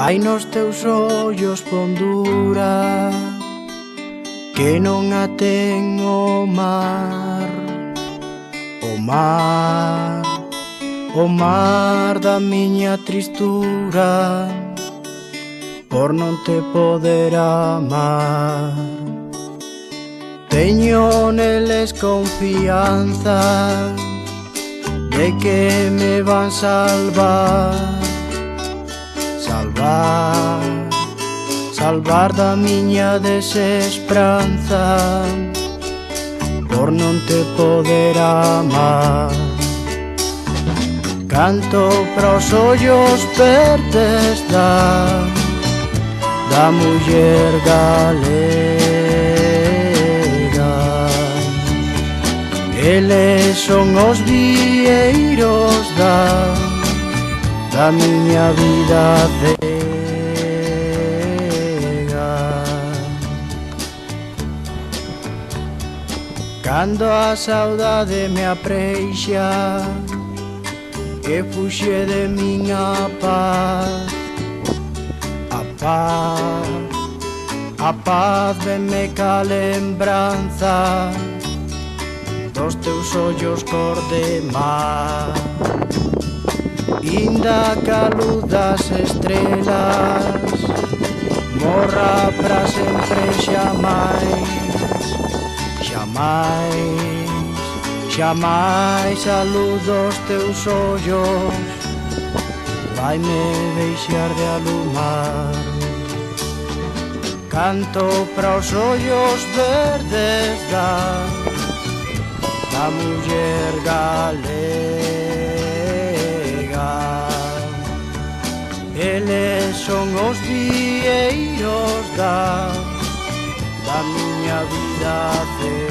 Hai nos teus ollos pondura que non a ten o mar. O mar, o mar da miña tristura por non te poder amar. Teño neles confianza de que me van salvar. Salvar, salvar da miña desesperanza por non te poder amar. Canto para os ollos verdes da muller galega. Eles son os vieiros da miña vida cega. Cando a saudade me apreixa que fuxe de min a paz, a paz venme ca lembranza dos teus ollos cor de mar. Inda ca luz das estrelas morra pra sempre xamais, xamais, xamais a luz dos teus ollos vai me deixar de alumar. Canto para os ollos verdes da muller galega. Eles son os vieiros da miña vida cega.